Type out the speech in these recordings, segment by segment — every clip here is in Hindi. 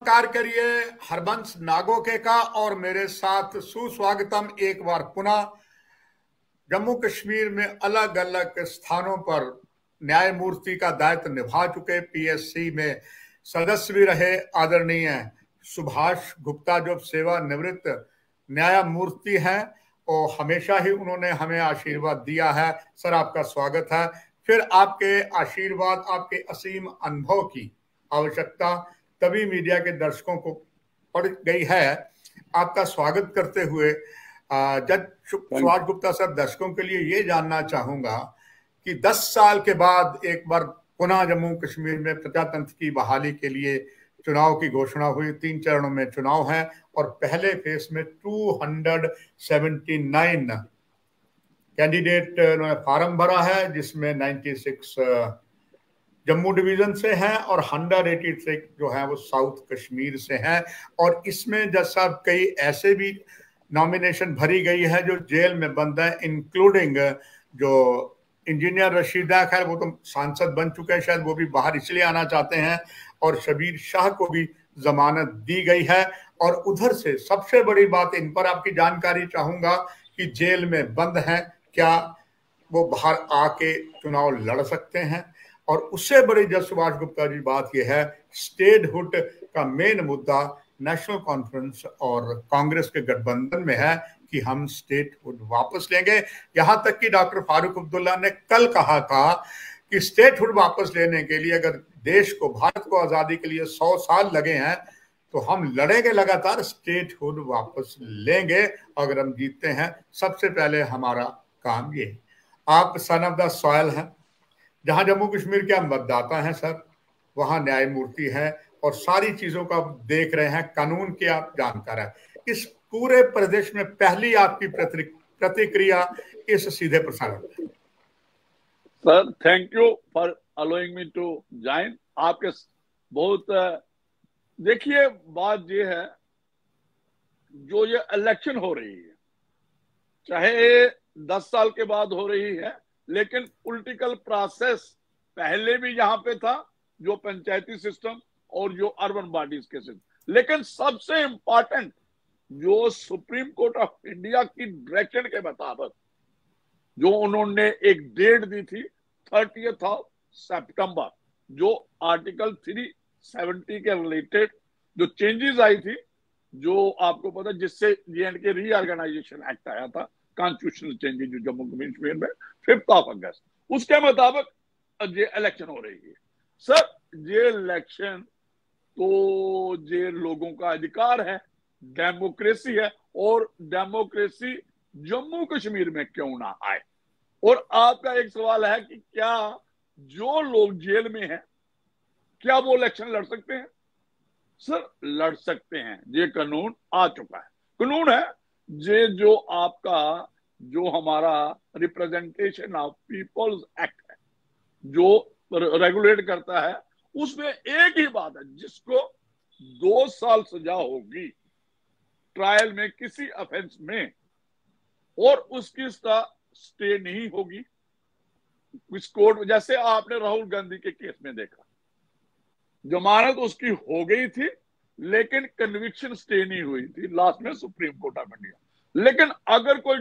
नमस्कार करिए हरबंस नागोके का और मेरे साथ सुस्वागतम एक बार पुनः। जम्मू कश्मीर में अलग अलग स्थानों पर न्यायमूर्ति का दायित्व निभा चुके, पीएससी में सदस्य भी रहे आदरणीय सुभाष गुप्ता जो सेवानिवृत्त न्यायमूर्ति हैं और हमेशा ही उन्होंने हमें आशीर्वाद दिया है। सर, आपका स्वागत है। फिर आपके आशीर्वाद, आपके असीम अनुभव की आवश्यकता तभी मीडिया के दर्शकों को पड़ गई है। आपका स्वागत करते हुए जज सुभाष गुप्ता सर, दर्शकों के लिए ये जानना चाहूंगा कि 10 साल के बाद एक बार पुनः जम्मू कश्मीर में प्रजातंत्र की बहाली के लिए चुनाव की घोषणा हुई। 3 चरणों में चुनाव है और पहले फेज में 279 कैंडिडेट ने फार्म भरा है, जिसमें 96 जम्मू डिवीजन से हैं और 183 जो है वो साउथ कश्मीर से हैं। और इसमें जज साहब कई ऐसे भी नॉमिनेशन भरी गई है जो जेल में बंद है, इंक्लूडिंग जो इंजीनियर रशीदा, खैर वो तो सांसद बन चुके हैं, शायद वो भी बाहर इसलिए आना चाहते हैं, और शबीर शाह को भी जमानत दी गई है। और उधर से सबसे बड़ी बात, इन पर आपकी जानकारी चाहूंगा कि जेल में बंद हैं, क्या वो बाहर आके चुनाव लड़ सकते हैं? और उससे बड़ी जज सुभाष गुप्ता जी बात यह है, स्टेटहुड का मेन मुद्दा नेशनल कॉन्फ्रेंस और कांग्रेस के गठबंधन में है कि हम स्टेटहुड वापस लेंगे। यहां तक कि डॉक्टर फारूक अब्दुल्ला ने कल कहा था कि स्टेटहुड वापस लेने के लिए अगर देश को, भारत को आजादी के लिए 100 साल लगे हैं तो हम लड़ेंगे, लगातार स्टेटहुड वापस लेंगे। अगर हम जीतते हैं, सबसे पहले हमारा काम ये। आप सन ऑफ द सॉयल हैं, जहां जम्मू कश्मीर के मतदाता हैं सर, वहां न्यायमूर्ति है और सारी चीजों का आप देख रहे हैं, कानून के आप जानकार हैं। इस पूरे प्रदेश में पहली आपकी प्रतिक्रिया इस सीधे प्रसारण में? Sir, thank you for allowing me to join. आपके बहुत देखिए, बात ये है, जो ये इलेक्शन हो रही है, चाहे 10 साल के बाद हो रही है, लेकिन पॉलिटिकल प्रोसेस पहले भी यहां पे था, जो पंचायती सिस्टम और जो अर्बन बॉडीज के सिस्टम। लेकिन सबसे इंपॉर्टेंट, जो सुप्रीम कोर्ट ऑफ इंडिया की डायरेक्शन के मुताबिक जो उन्होंने एक डेट दी थी 30th ऑफ सितंबर, जो आर्टिकल 370 के रिलेटेड जो चेंजेस आई थी, जो आपको पता, जिससे J&K रीऑर्गेनाइजेशन एक्ट आया था, कॉन्स्टिट्यूशनल चेंजेस जो जम्मू कश्मीर में 5 अगस्त, उसके मुताबिक ये इलेक्शन हो रही है। सर, ये इलेक्शन तो ये लोगों का अधिकार है, डेमोक्रेसी है, और डेमोक्रेसी जम्मू कश्मीर में क्यों ना आए। और आपका एक सवाल है कि क्या जो लोग जेल में हैं, क्या वो इलेक्शन लड़ सकते हैं? सर, लड़ सकते हैं। ये कानून आ चुका है, कानून है ये, जो आपका जो हमारा रिप्रेजेंटेशन ऑफ पीपल्स एक्ट है, जो रेगुलेट करता है, उसमें एक ही बात है, जिसको 2 साल सजा होगी ट्रायल में किसी ऑफेंस में, और उसकी स्टे नहीं होगी इस कोर्ट। जैसे आपने राहुल गांधी के केस में देखा, जमानत उसकी हो गई थी लेकिन कन्विक्शन स्टे नहीं हुई थी, लास्ट में सुप्रीम कोर्ट ऑफ इंडिया। लेकिन अगर कोई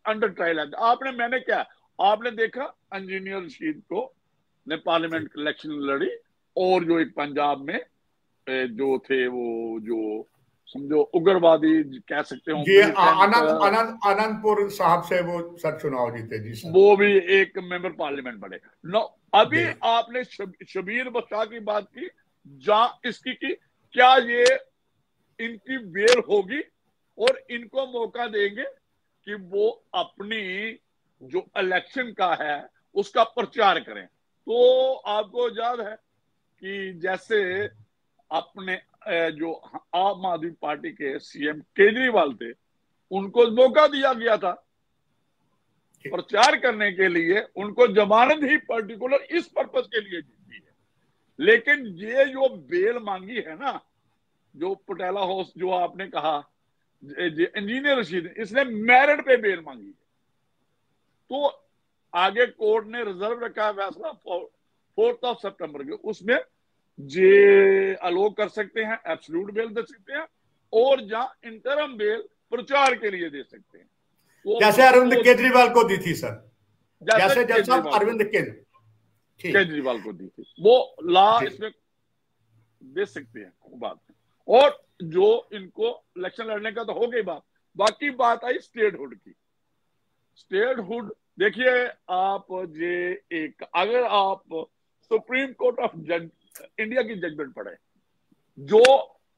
अंडर ट्रायल है, मैंने क्या, आपने देखा इंजीनियर रशीद को ने पार्लियामेंट इलेक्शन लड़ी, और जो एक पंजाब में जो थे, वो जो समझो उग्रवादी कह सकते हो, आनंदपुर साहब से वो सर चुनाव जीते जी सर, वो भी एक मेंबर पार्लियामेंट बने। अभी आपने शबीर शाह की बात की, जहां इसकी की, क्या ये इनकी बेल होगी और इनको मौका देंगे कि वो अपनी जो इलेक्शन का है उसका प्रचार करें? तो आपको याद है कि जैसे अपने जो आम आदमी पार्टी के सीएम केजरीवाल थे, उनको मौका दिया गया था प्रचार करने के लिए, उनको जमानत ही पर्टिकुलर इस पर्पस के लिए दी है। लेकिन ये जो बेल मांगी है ना, जो पटेला हाउस जो आपने कहा, इंजीनियर रशीद, इसने मेरिट पे बेल मांगी है, तो आगे कोर्ट ने रिजर्व रखा है फैसला 4 सितंबर के, उसमें जे अलो कर सकते हैं, एब्सोल्यूट बेल दे सकते हैं, और जहां इंटरम बेल प्रचार के लिए दे सकते हैं। तो जैसे अरविंद केजरीवाल को दी थी सर, जैसे जज साहब अरविंद केजरीवाल को दी थी, वो लॉ इसमें दे सकते हैं बात में। और जो इनको इलेक्शन लड़ने का तो हो गई बात, बाकी बात आई स्टेटहुड की। स्टेटहुड देखिए, आप ये एक, अगर आप सुप्रीम कोर्ट ऑफ इंडिया की जजमेंट पढ़े जो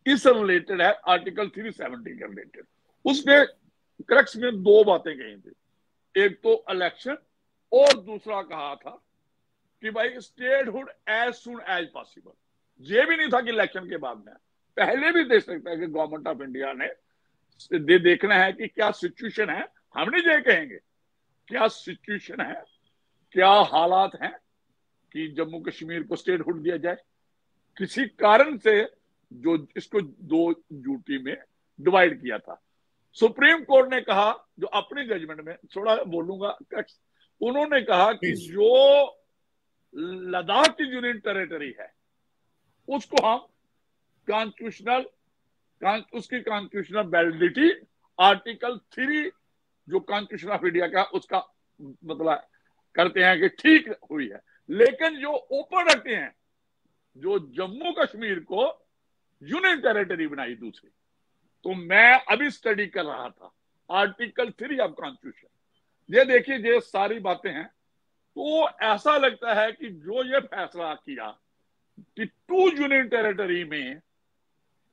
इस रिलेटेड है, आर्टिकल 370 के रिलेटेड, उसमें क्रक्स में दो बातें कही थी। एक तो इलेक्शन, और दूसरा कहा था कि भाई statehood as soon as possible. ये भी नहीं था कि इलेक्शन के बाद में, पहले भी दे सकता है कि गवर्नमेंट ऑफ इंडिया ने देखना है कि क्या सिचुएशन है। हम नहीं ये कहेंगे क्या सिचुएशन है, क्या हालात हैं कि जम्मू कश्मीर को स्टेटहुड दिया जाए। किसी कारण से जो इसको दो यूटी में डिवाइड किया था, सुप्रीम कोर्ट ने कहा, जो अपनी जजमेंट में, थोड़ा बोलूंगा, उन्होंने कहा कि जो लद्दाख की यूनियन टेरिटरी है उसको हम उसकी कॉन्स्टिट्यूशनल वैलिडिटी आर्टिकल 3 जो कॉन्स्टिट्यूशन ऑफ इंडिया का, उसका मतलब करते हैं कि ठीक हुई है। लेकिन जो ओपन रखते हैं, जो जम्मू कश्मीर को यूनियन टेरिटरी बनाई दूसरी, तो मैं अभी स्टडी कर रहा था आर्टिकल 3 ऑफ कॉन्स्टिट्यूशन। ये देखिए, ये सारी बातें हैं। तो ऐसा लगता है कि जो ये फैसला किया कि 2 यूनियन टेरिटरी में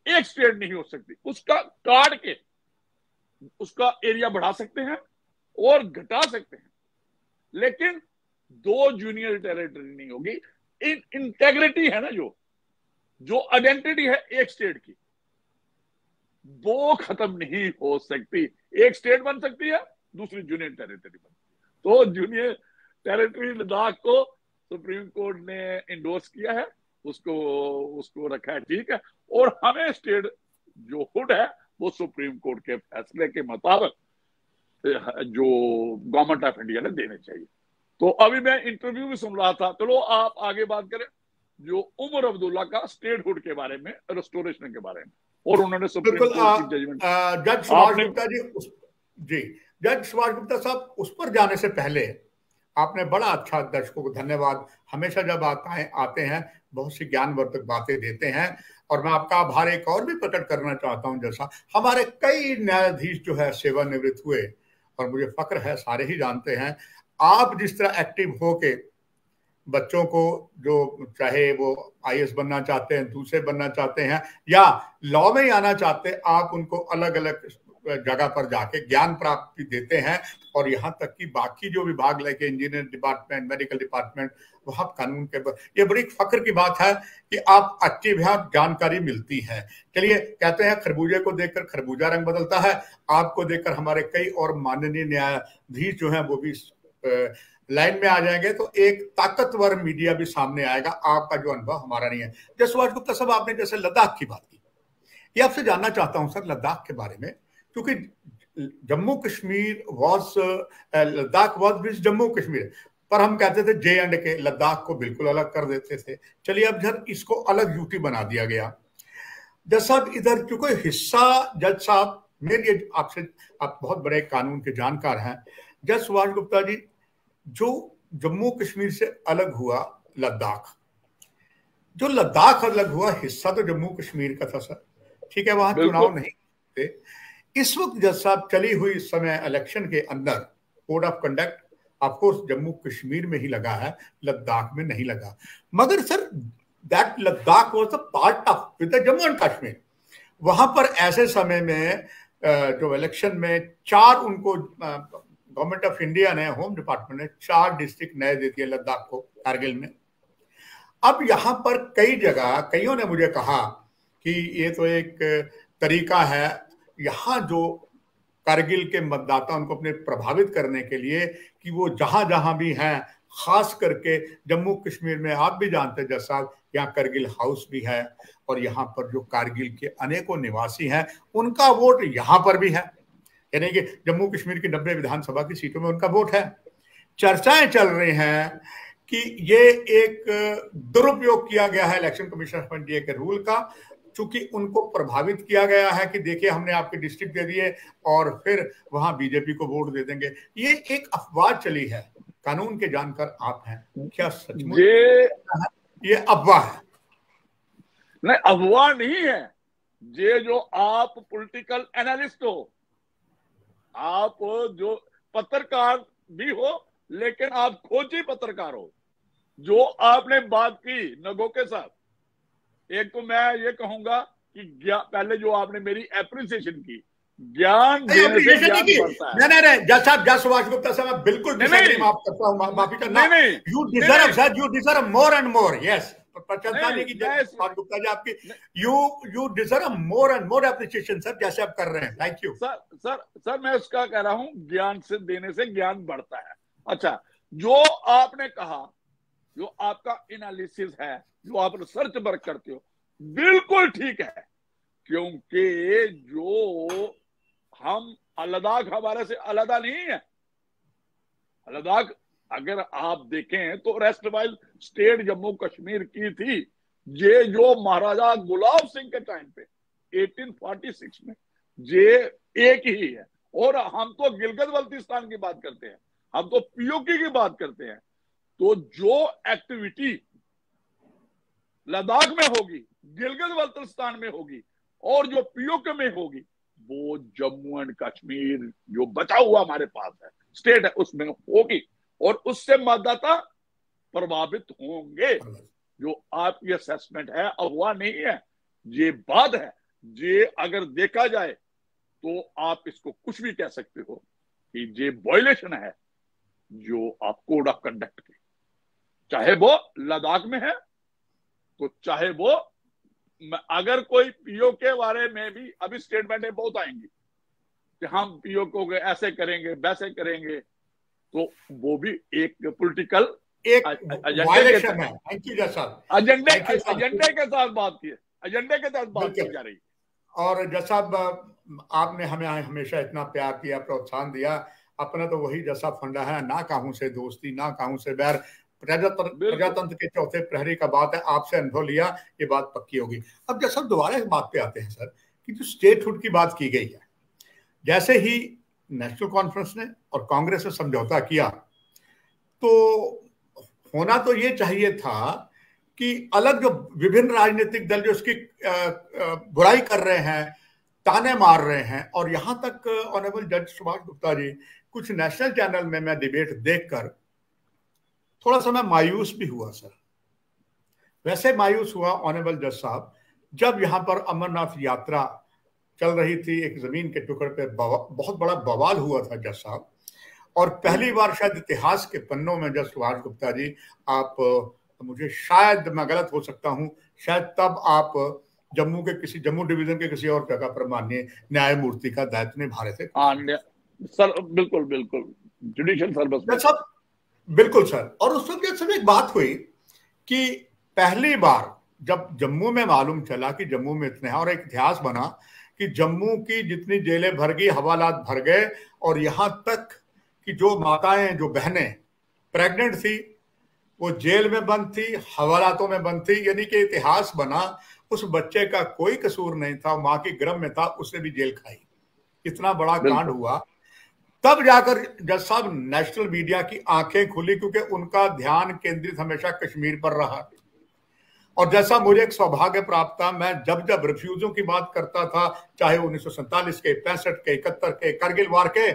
एक स्टेट नहीं हो सकती, उसका काट के उसका एरिया बढ़ा सकते हैं और घटा सकते हैं, लेकिन 2 यूनियन टेरिटरी नहीं होगी। इंटेग्रिटी है ना, जो आइडेंटिटी है एक स्टेट की, वो खत्म नहीं हो सकती। एक स्टेट बन सकती है, दूसरी यूनियन टेरिटरी बनती है। तो यूनियन टेरिटरी लद्दाख को सुप्रीम कोर्ट ने इंडोर्स किया है, उसको रखा है, ठीक है। और हमें स्टेट जो हुड है वो सुप्रीम कोर्ट के फैसले के मुताबिक जो गवर्नमेंट ऑफ इंडिया ने देने चाहिए। तो अभी मैं इंटरव्यू भी सुन रहा था, चलो आप आगे बात करें जो उमर अब्दुल्ला का स्टेटहुड के बारे में, रेस्टोरेशन के बारे में, और उन्होंने सुप्रीम कोर्ट की जजमेंट। जज सुभाष गुप्ता जी, जज सुभाष गुप्ता साहब, उस पर जाने से पहले आपने बड़ा अच्छा, दर्शकों को धन्यवाद, हमेशा जब आते हैं बहुत सी ज्ञानवर्धक बातें देते हैं। और मैं आपका आभार एक और भी प्रकट करना चाहता हूं, जैसा हमारे कई न्यायाधीश जो है सेवानिवृत्त हुए, और मुझे फक्र है, सारे ही जानते हैं, आप जिस तरह एक्टिव होके बच्चों को, जो चाहे वो आईएएस बनना चाहते हैं, दूसरे बनना चाहते हैं, या लॉ में ही आना चाहते हैं, आप उनको अलग अलग जगह पर जाके ज्ञान प्राप्ति देते हैं। और यहाँ तक कि बाकी जो विभाग लेके, इंजीनियरिंग डिपार्टमेंट, मेडिकल डिपार्टमेंट, वहां कानून के, ये बड़ी फख्र की बात है कि आप अच्छी जानकारी मिलती है। चलिए, कहते हैं खरबूजे को देखकर खरबूजा रंग बदलता है, आपको देखकर हमारे कई और माननीय न्यायाधीश जो हैं वो भी लाइन में आ जाएंगे, तो एक ताकतवर मीडिया भी सामने आएगा। आपका जो अनुभव हमारा नहीं है। जय सुभाष गुप्ता साहब, आपने जैसे लद्दाख की बात की, ये आपसे जानना चाहता हूं सर लद्दाख के बारे में, क्योंकि जम्मू कश्मीर लद्दाख वॉज विद जम्मू कश्मीर, पर हम कहते थे J&K, लद्दाख को बिल्कुल अलग कर देते थे। चलिए, अब जब इसको अलग यूटी बना दिया गया, जज साहब इधर क्योंकि हिस्सा, जज साहब मेरे आपसे, आप बहुत बड़े कानून के जानकार हैं, जज सुभाष गुप्ता जी, जो जम्मू कश्मीर से अलग हुआ लद्दाख, जो लद्दाख अलग हुआ, हिस्सा तो जम्मू कश्मीर का था सर, ठीक है, वहां चुनाव नहीं थे। इस वक्त जज साहब चली हुई समय इलेक्शन के अंदर code of conduct of course Jammu Kashmir में ही लगा है, लद्दाख में नहीं लगा, मगर sir that Ladakh was a part of with the Jammu and Kashmir. वहां पर ऐसे समय में जो इलेक्शन में 4 उनको गवर्नमेंट ऑफ इंडिया ने, होम डिपार्टमेंट ने 4 डिस्ट्रिक्ट नए दे दिए लद्दाख को, कारगिल में। अब यहाँ पर कई जगह कईयों ने मुझे कहा कि ये तो एक तरीका है यहाँ जो कारगिल के मतदाता उनको अपने प्रभावित करने के लिए, कि वो जहां जहां भी हैं, खास करके जम्मू कश्मीर में आप भी जानते हैं जैसा यहाँ कारगिल हाउस भी है, और यहाँ पर जो कारगिल के अनेकों निवासी हैं उनका वोट यहाँ पर भी है, यानी कि जम्मू कश्मीर की 90 विधानसभा की सीटों में उनका वोट है। चर्चाएं चल रही हैं कि ये एक दुरुपयोग किया गया है इलेक्शन कमीशन ऑफ इंडिया के रूल का, चूंकि उनको प्रभावित किया गया है कि देखिए हमने आपके डिस्ट्रिक्ट दे दिए और फिर वहां बीजेपी को वोट दे देंगे। ये एक अफवाह चली है, कानून के जानकर आप हैं, क्या सचमुच ये अफवाह है? नहीं, अफवाह नहीं है। ये जो आप पॉलिटिकल एनालिस्ट हो, आप जो पत्रकार भी हो, लेकिन आप खोजी पत्रकार हो। जो आपने बात की नगो के साथ, एक तो मैं ये कहूंगा कि पहले जो आपने मेरी एप्रिसिएशन की, ज्ञान देने से ज्ञान बढ़ता है। नहीं जज साहब, जज सुभाष गुप्ता साहब, मैं बिल्कुल माफ करता हूं, माफी करना। You deserve sir, you deserve more and more. Yes, प्रशंसा नहीं की सुभाष गुप्ता जी आपकी, you deserve more and more appreciation sir, जैसे आप कर रहे हैं। थैंक यू सर मैं उसका कह रहा हूं, ज्ञान से देने से ज्ञान बढ़ता है। अच्छा, जो आपने कहा, जो आपका एनालिसिस है, जो आप रिसर्च वर्क करते हो, बिल्कुल ठीक है। क्योंकि जो हम लद्दाख हमारे से अलग नहीं है। लद्दाख अगर आप देखें तो rest while state Jammu Kashmir की थी। ये जो महाराजा गुलाब सिंह के टाइम पे 1846 में ये एक ही है। और हम तो गिलगित बल्तिस्तान की बात करते हैं, हम तो पीओके की बात करते हैं। तो जो एक्टिविटी लद्दाख में होगी, गिलगित बल्तिस्तान में होगी और जो पीओके में होगी, वो जम्मू एंड कश्मीर जो बचा हुआ हमारे पास है, स्टेट है, उसमें होगी और उससे मतदाता प्रभावित होंगे। जो आपकी असेसमेंट है अफवाह नहीं है, ये बात है। ये अगर देखा जाए तो आप इसको कुछ भी कह सकते हो कि ये वायलेशन है जो आप कोड ऑफ कंडक्ट की, चाहे वो लद्दाख में है तो चाहे वो, अगर कोई पीओ के बारे में भी अभी स्टेटमेंटें बहुत आएंगी कि हम पीओ को ऐसे करेंगे वैसे करेंगे, तो वो भी एक पॉलिटिकल एजेंडे के साथ बात की, एजेंडे के साथ बात की जा रही है। और जज साहब, आपने हमें हमेशा इतना प्यार किया, प्रोत्साहन दिया। अपना तो वही जैसा फंडा है, ना काहू से दोस्ती ना काहू से बैर, प्रजातंत्र के चौथे प्रहरी का बात है। आपसे अनुभव लिया, ये बात पक्की होगी। अब जैसा दोबारा इस बात पे आते हैं सर, कि जो स्टेटहुड की बात की गई है, जैसे ही नेशनल कॉन्फ्रेंस ने और कांग्रेस ने समझौता किया, तो होना तो ये चाहिए था कि अलग जो विभिन्न राजनीतिक दल जो इसकी बुराई कर रहे हैं, ताने मार रहे हैं, और यहां तक ऑनरेबल जज सुभाष गुप्ता जी, कुछ नेशनल चैनल में मैं डिबेट देखकर थोड़ा सा मैं मायूस भी हुआ सर। वैसे मायूस हुआ ऑनरेबल जज साहब, जब यहां पर अमरनाथ यात्रा चल रही थी, एक जमीन के टुकड़े पे बहुत बड़ा बवाल हुआ था जज साहब, और पहली बार शायद इतिहास के पन्नों में, जज सुभाष गुप्ता जी, आप मुझे, शायद मैं गलत हो सकता हूं, शायद तब आप जम्मू डिवीजन के किसी और जगह पर माननीय न्यायमूर्ति का दायित्व निभा रहे थे। सर बिल्कुल जुडिशियल सर्विस सब, बिल्कुल सर। और उस वक्त सब एक बात हुई कि पहली बार जब जम्मू में मालूम चला कि जम्मू में इतने हैं, और एक इतिहास बना कि जम्मू की जितनी जेलें भर गई, हवालात भर गए, और यहां तक कि जो माताएं, जो बहनें प्रेग्नेंट थी, वो जेल में बंद थी, हवालातों में बंद थी। यानी कि इतिहास बना, उस बच्चे का कोई कसूर नहीं था, मां की गर्भ में था, उसने भी जेल खाई। इतना बड़ा कांड हुआ। तब जाकर जज साहब नेशनल मीडिया की आंखें खुली, क्योंकि उनका ध्यान केंद्रित हमेशा कश्मीर पर रहा। और जैसा मुझे एक सौभाग्य प्राप्त था, मैं जब जब रिफ्यूजियों की बात करता था, चाहे 1947 के, 65 के, 71 के, करगिल वार के,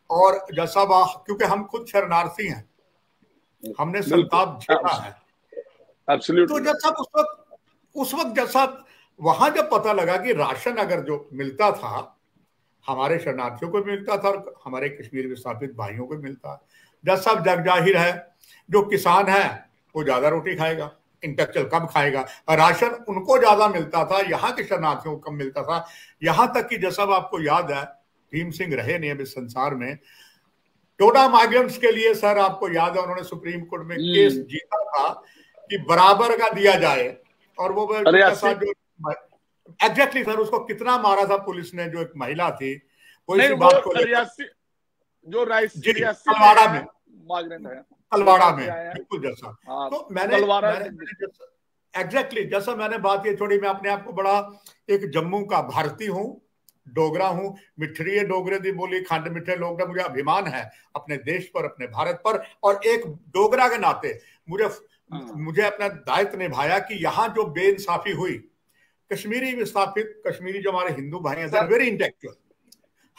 और जैसा क्योंकि हम खुद शरणार्थी हैं, हमने संताप झेला है। तो जैसा उस वक्त जैसा वहां जब पता लगा कि राशन अगर जो मिलता था, हमारे शरणार्थियों को मिलता था और हमारे कश्मीर विस्थापित भाइयों को मिलता, जैसा जग जाहिर है जो किसान है वो ज्यादा रोटी खाएगा, इंटेलेक्चुअल कम खाएगा। राशन उनको ज्यादा मिलता था, यहाँ के शरणार्थियों को कम मिलता था। यहां तक कि जैसा आपको याद है, भीम सिंह रहे नहीं अभी संसार में, टोडा माइग्रेंट्स के लिए सर आपको याद है, उन्होंने सुप्रीम कोर्ट में केस जीता था कि बराबर का दिया जाए। और वो साथ जो एग्जैक्टली सर, उसको कितना मारा था पुलिस ने, जो एक महिला थी, वो इस बात को जो तलवाड़ा में माइग्रेंट है, तलवाड़ा में, बिल्कुल जैसा। हाँ, तो मैंने एग्जैक्टली जैसा मैंने बात ये छोड़ी, मैं अपने आप को बड़ा एक जम्मू का भारतीय हूँ, डोगरा हूँ, मिठड़िए डोगरे दी बोली खंड मिठे लोग का मुझे अभिमान है अपने देश पर, अपने भारत पर। और एक डोगरा के नाते मुझे अपना दायित्व निभाया कि यहाँ जो बेइंसाफी हुई, कश्मीरी विस्थापित कश्मीरी जो हमारे हिंदू भाई हैं, वेरी इंटेलेक्चुअल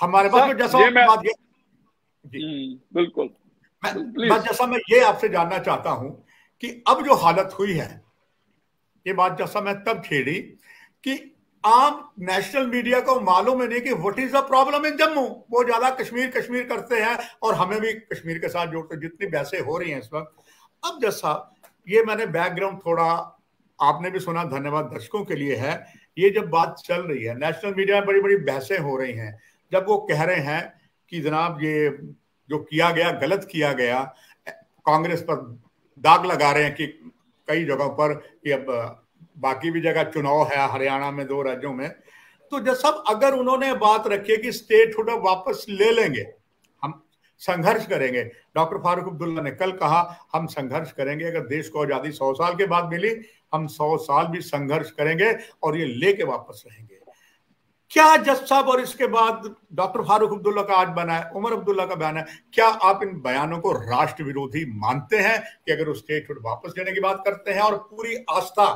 हमारे पास में, जैसा बात ये बिल्कुल बस जैसा मैं ये आपसे जानना चाहता हूं कि अब जो हालत हुई है, ये बात जैसा मैं तब छेड़ी कि आम नेशनल मीडिया को मालूम है नहीं कि what is the problem in Jammu. वो ज्यादा कश्मीर कश्मीर करते हैं और हमें भी कश्मीर के साथ जोड़ते, जितनी बहसें हो रही हैं इस वक्त। अब जैसा ये मैंने बैकग्राउंड थोड़ा आपने भी सुना, धन्यवाद दर्शकों के लिए है, ये जब बात चल रही है नेशनल मीडिया में बड़ी बड़ी बहसें हो रही हैं, जब वो कह रहे हैं कि जनाब ये जो किया गया गलत किया गया, कांग्रेस पर दाग लगा रहे हैं कि कई जगहों पर कि अब बाकी भी जगह चुनाव है हरियाणा में 2 राज्यों में, तो जब सब अगर उन्होंने बात रखी है कि स्टेटहुड वापस ले लेंगे, हम संघर्ष करेंगे। डॉक्टर फारूक अब्दुल्ला ने कल कहा हम संघर्ष करेंगे, अगर देश को आजादी 100 साल के बाद मिली, हम 100 साल भी संघर्ष करेंगे और ये लेके वापस रहेंगे। क्या जज साहब और इसके बाद डॉक्टर फारूक अब्दुल्ला का आज बना है, उमर अब्दुल्ला का बयान है, क्या आप इन बयानों को राष्ट्र विरोधी मानते हैं कि अगर वो स्टेटहुड वापस लेने की बात करते हैं और पूरी आस्था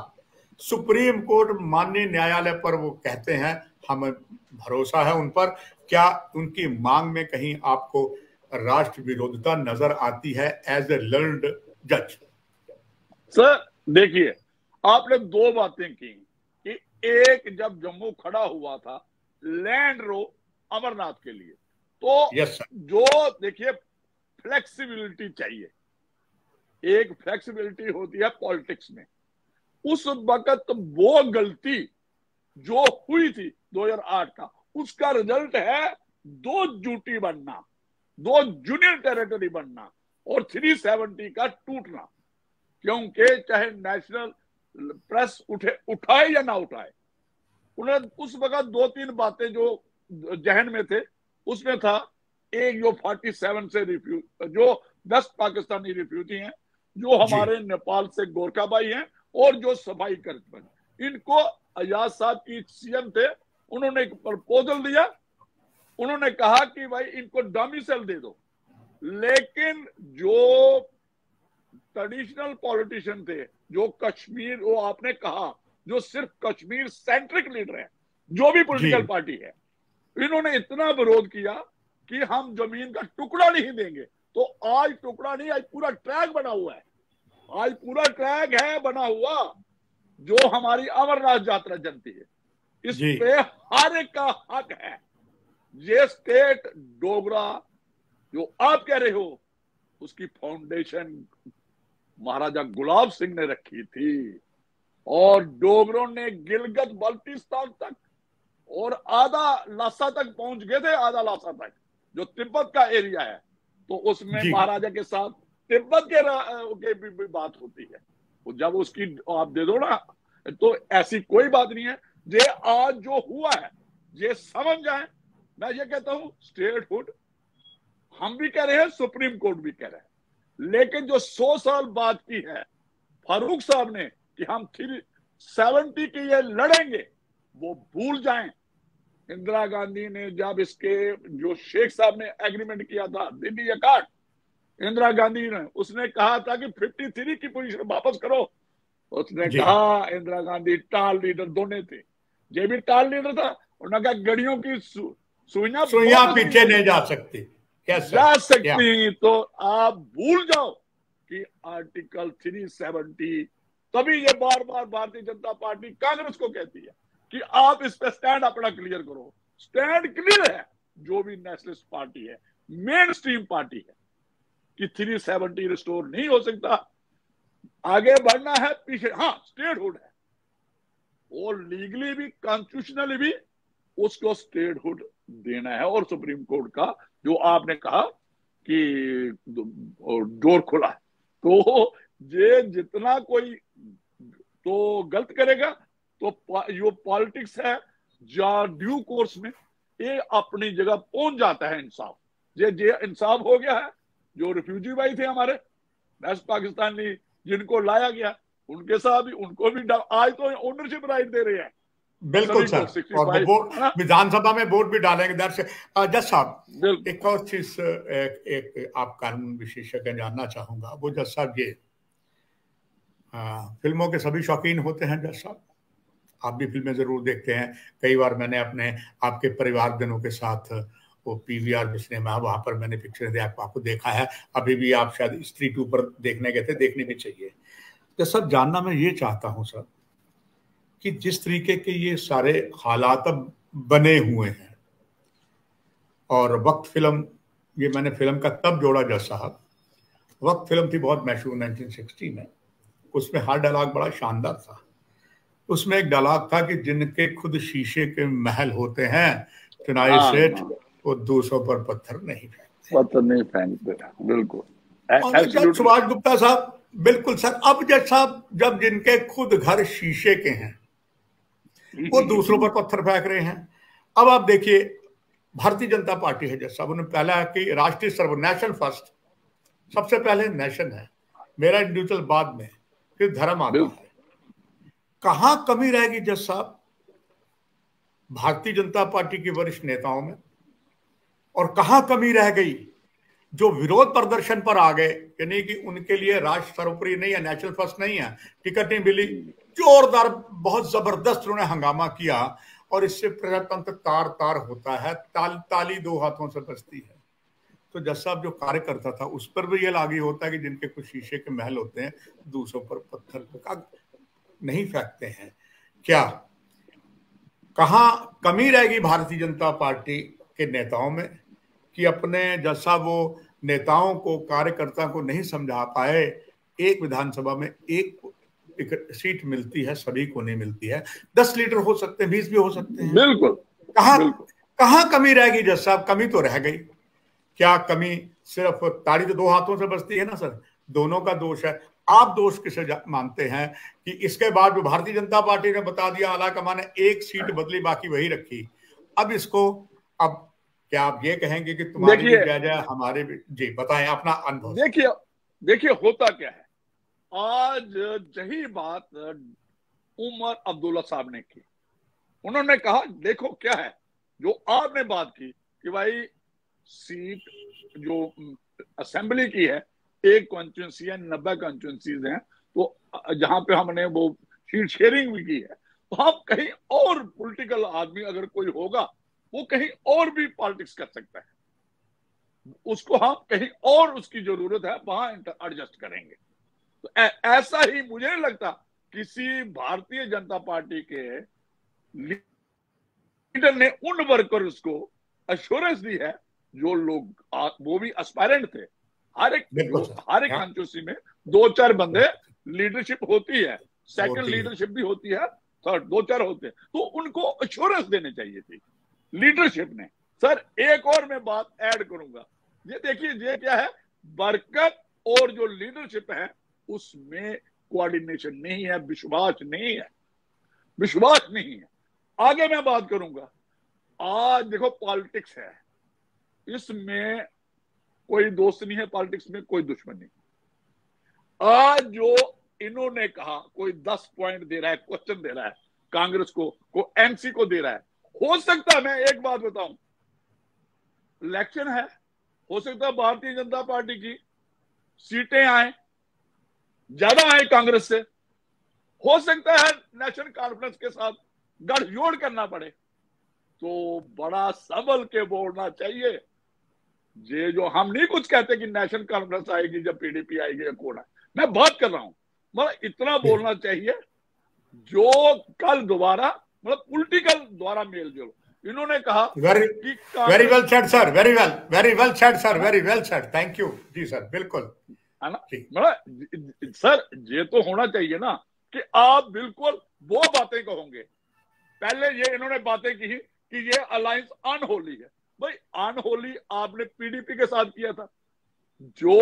सुप्रीम कोर्ट माननीय न्यायालय पर वो कहते हैं हमें भरोसा है उन पर, क्या उनकी मांग में कहीं आपको राष्ट्र विरोधता नजर आती है एज ए लर्नड जज? सर देखिए, आपने 2 बातें की कि एक, जब जम्मू खड़ा हुआ था लैंड रो अमरनाथ के लिए, तो जो देखिए फ्लेक्सिबिलिटी चाहिए, एक फ्लेक्सिबिलिटी होती है पॉलिटिक्स में। उस वक्त वो गलती जो हुई थी 2008 का, उसका रिजल्ट है 2 यूटी बनना, 2 यूनियन टेरिटरी बनना और 370 का टूटना। क्योंकि चाहे नेशनल प्रेस उठाए या ना उठाए, उन्हें उस वक्त 2-3 बातें जो जहन में थे, उसमें था एक जो 47 से जो 10 पाकिस्तानी रिफ्यूजी हैं, जो हमारे नेपाल से गोरखा भाई हैं और जो सफाई कर्मचारी, इनको आजाद साहब की सीएम थे, उन्होंने एक प्रपोजल दिया, उन्होंने कहा कि भाई इनको डोमिसाइल दे दो। लेकिन जो ट्रेडिशनल पॉलिटिशियन थे, जो कश्मीर, वो आपने कहा जो सिर्फ कश्मीर सेंट्रिक लीडर है, जो भी पॉलिटिकल पार्टी है, इन्होंने इतना विरोध किया कि हम जमीन का टुकड़ा नहीं देंगे। तो आज टुकड़ा नहीं, आज पूरा ट्रैक बना हुआ है, आज पूरा ट्रैक है बना हुआ जो हमारी अमरनाथ यात्रा जनती है। इस पे हर एक का हक है। ये स्टेट डोगरा जो आप कह रहे हो, उसकी फाउंडेशन महाराजा गुलाब सिंह ने रखी थी और डोगरों ने गिलगित बल्टिस्तान तक और आधा लासा तक पहुंच गए थे, आधा लासा तक जो तिब्बत का एरिया है। तो उसमें महाराजा के साथ तिब्बत के भी बात होती है। वो जब उसकी आप दे दो ना, तो ऐसी कोई बात नहीं है। ये आज जो हुआ है ये समझ जाए। मैं ये कहता हूं स्टेटहुड हम भी कह रहे हैं, सुप्रीम कोर्ट भी कह रहे हैं, लेकिन जो 100 साल बाद की है फारूक साहब ने कि हम 370 के लिए लड़ेंगे, वो भूल जाएं। इंदिरा गांधी ने जब इसके जो शेख साहब ने एग्रीमेंट किया था दिल्ली अकार्ड, इंदिरा गांधी ने उसने कहा था कि 53 की पोजीशन वापस करो। उसने कहा, इंदिरा गांधी टाल लीडर दोनों थे, ये भी टाल लीडर था, उन्होंने कहा गड़ियों की सुइयां पीछे नहीं जा सकती, जा सकती। तो आप भूल जाओ कि आर्टिकल 370, तभी ये बार बार भारतीय जनता पार्टी कांग्रेस को कहती है कि आप इस पे स्टैंड अपना क्लियर करो। स्टैंड क्लियर है, जो भी नेशनलिस्ट पार्टी है, मेन स्ट्रीम पार्टी है, कि 370 रिस्टोर नहीं हो सकता, आगे बढ़ना है, पीछे हाँ स्टेटहुड है, और लीगली भी कॉन्स्टिट्यूशनली भी उसको स्टेटहुड देना है। और सुप्रीम कोर्ट का जो आपने कहा कि डोर खुला है, तो ये जितना कोई तो गलत करेगा, तो जो पॉलिटिक्स है या ड्यू कोर्स में ये अपनी जगह पहुंच जाता है इंसाफ। ये इंसाफ हो गया है। जो रिफ्यूजी भाई थे हमारे, नेशनल पाकिस्तानी जिनको लाया गया उनके साथ भी, उनको भी आज तो ओनरशिप राइट दे रहे हैं। बिल्कुल सर, और वो वोट विधानसभा में वोट भी डालेंगे दर से। जज साहब एक और चीज, एक आप कानून विशेषज्ञ जानना चाहूंगा, वो जज साहब ये फिल्मों के सभी शौकीन होते हैं जज साहब, आप भी फिल्में जरूर देखते हैं। कई बार मैंने अपने आपके परिवार जनों के साथ वो पीवीआर जो सिनेमा, वहां पर मैंने पिक्चर आपको देखा है। अभी भी आप शायद स्त्री 2 पर देखने गए थे, देखने भी चाहिए। तो सर जानना मैं ये चाहता हूं सर कि जिस तरीके के ये सारे हालात अब बने हुए हैं, और वक्त फिल्म, ये मैंने फिल्म का तब जोड़ा जज साहब, वक्त फिल्म थी बहुत मशहूर 1960 में, उसमें हर डायलॉग बड़ा शानदार था। उसमें एक डायलॉग था कि जिनके खुद शीशे के महल होते हैं चुनाई सेठ, वो 200 पर पत्थर नहीं फेंकते। बिल्कुल। जब सुभाष गुप्ता साहब, बिल्कुल सर। अब जज साहब, जब जिनके खुद घर शीशे के हैं वो दूसरों पर पत्थर फेंक रहे हैं। अब आप देखिए, भारतीय जनता पार्टी है जज साहब, उन्होंने पहला कि राष्ट्रीय सर्व, नेशन फर्स्ट, सबसे पहले नेशन है, मेरा इंडिविजुअल बाद में, फिर धर्म आता है। कहां कमी रहेगी जज साहब भारतीय जनता पार्टी के वरिष्ठ नेताओं में, और कहां कमी रह गई जो विरोध प्रदर्शन पर आ गए, यानी कि उनके लिए राष्ट्र सर्वोपरि नहीं है, नेशनल फर्स्ट नहीं है, टिकट नहीं मिली, जोरदार बहुत जबरदस्त उन्होंने हंगामा किया, और इससे प्रजातंत्र तार तार होता है, ताली 2 हाथों से बजती है। तो जज साहब जो कार्यकर्ता था उस पर भी यह लागू होता है कि जिनके कुछ शीशे के महल होते हैं 200 पर पत्थर नहीं फेंकते हैं। क्या कहां कमी रहेगी भारतीय जनता पार्टी के नेताओं में कि अपने जज साहब वो नेताओं को, कार्यकर्ता को नहीं समझा पाए। एक विधानसभा में एक सीट मिलती है, सभी को नहीं मिलती है। 10 लीडर हो सकते हैं, 20 भी हो सकते हैं। बिल्कुल। कहां कमी रहेगी जज साहब? कमी तो रह गई। क्या कमी सिर्फ ताड़ी तो 2 हाथों से बजती है ना सर, दोनों का दोष है। आप दोष किसे मानते हैं कि इसके बाद जो भारतीय जनता पार्टी ने बता दिया, आलाकमान ने 1 सीट बदली, बाकी वही रखी, अब इसको, अब क्या आप ये कहेंगे कि तुम्हारी भी जय हमारे भी? जी बताएं अपना अनुभव। देखिए होता क्या है, आज यही बात उमर अब्दुल्ला साहब ने की। उन्होंने कहा देखो क्या है जो आपने बात की कि भाई सीट जो असेंबली की है, 1 कॉन्स्टिट्यूंसी है, 90 कॉन्स्टिट्यूंसीज हैं, तो जहां पे हमने वो सीट शेयरिंग भी की है, तो हम कहीं और पॉलिटिकल आदमी अगर कोई होगा वो कहीं और भी पॉलिटिक्स कर सकता है, उसको हम कहीं और उसकी जरूरत है वहां एडजस्ट करेंगे। तो ऐसा ही मुझे नहीं लगता किसी भारतीय जनता पार्टी के लीडर ने उन वर्कर्स को एश्योरेंस दी है जो लोग वो भी एस्पायरेंट थे। हर एक कॉन्स्टिट्यूंसी में 2-4 बंदे लीडरशिप होती है, सेकंड लीडरशिप भी होती है, थर्ड 2-4 होते हैं, तो उनको एश्योरेंस देने चाहिए थी लीडरशिप ने। सर एक और मैं बात ऐड करूंगा, ये देखिए ये क्या है, वर्कर और जो लीडरशिप है उसमें कोऑर्डिनेशन नहीं है, विश्वास नहीं है। आगे मैं बात करूंगा, आज देखो पॉलिटिक्स है, इसमें कोई दोस्त नहीं है, पॉलिटिक्स में कोई दुश्मन नहीं। आज जो इन्होंने कहा, कोई 10 पॉइंट दे रहा है, क्वेश्चन दे रहा है कांग्रेस को एमसी को दे रहा है, हो सकता है, मैं एक बात बताऊं, इलेक्शन है, हो सकता है भारतीय जनता पार्टी की सीटें आए, ज्यादा आए कांग्रेस से, हो सकता है नेशनल कॉन्फ्रेंस के साथ गठजोड़ करना पड़े, तो बड़ा संभल के बोलना चाहिए। ये जो हम नहीं कुछ कहते कि नेशनल कॉन्फ्रेंस आएगी जब पीडीपी आएगी या कौन है, मैं बात कर रहा हूं, मतलब इतना बोलना चाहिए जो कल दोबारा मतलब पॉलिटिकल द्वारा मेल जोल। इन्होंने कहा very well said sir, very well said sir, very well said, thank you जी सर, बिल्कुल है ना। मतलब सर ये तो होना चाहिए ना कि आप बिल्कुल वो बातें कहोगे। पहले ये इन्होंने बातें की कि ये अलायंस अनहोली है, भाई अनहोली आपने पीडीपी के साथ किया था, जो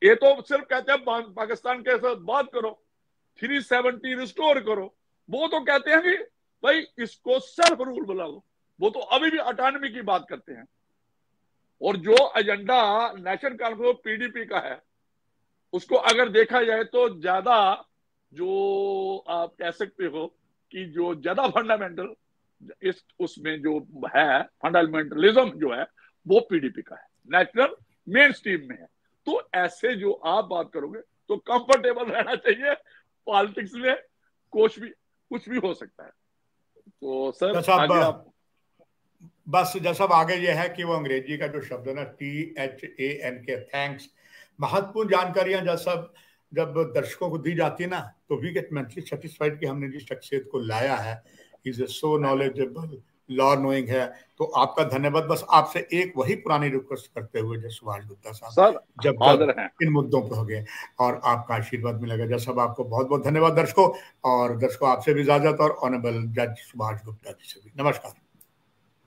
ये तो सिर्फ कहते हैं पाकिस्तान के साथ बात करो, 370 रिस्टोर करो, वो तो कहते हैं कि भाई इसको सेल्फ रूल बुला लो, वो तो अभी भी ऑटोनॉमी की बात करते हैं। और जो एजेंडा नेशनल कॉन्फ्रेंस पीडीपी का है उसको अगर देखा जाए तो ज्यादा जो आप कह सकते हो कि जो ज्यादा फंडामेंटल इस उसमें जो है फंडामेंटलिज्म जो है वो पीडीपी का है, नेशनल मेन स्ट्रीम में है। तो ऐसे जो आप बात करोगे तो कंफर्टेबल रहना चाहिए, पॉलिटिक्स में कुछ भी हो सकता है। तो सर आगे आप। बस जैसा आगे ये है कि वो अंग्रेजी का जो शब्द है ना THANK, थैंक्स, महत्वपूर्ण जानकारियां जब दर्शकों को दी जाती है ना तो वी गेट मेंटली सेटिस्फाइड कि हमने जिस शख्सियत को लाया है is so knowledgeable, law knowing है। तो आपका धन्यवाद। बस आपसे एक वही पुरानी रिक्वेस्ट करते हुए जय सुभाष गुप्ता साहब, जब इन मुद्दों पर हो गए और आपका आशीर्वाद मिलेगा। जय साहब आपको बहुत बहुत धन्यवाद। दर्शकों आपसे भी इजाजत और ऑनरेबल जज सुभाष गुप्ता जी से भी नमस्कार।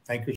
Thank you.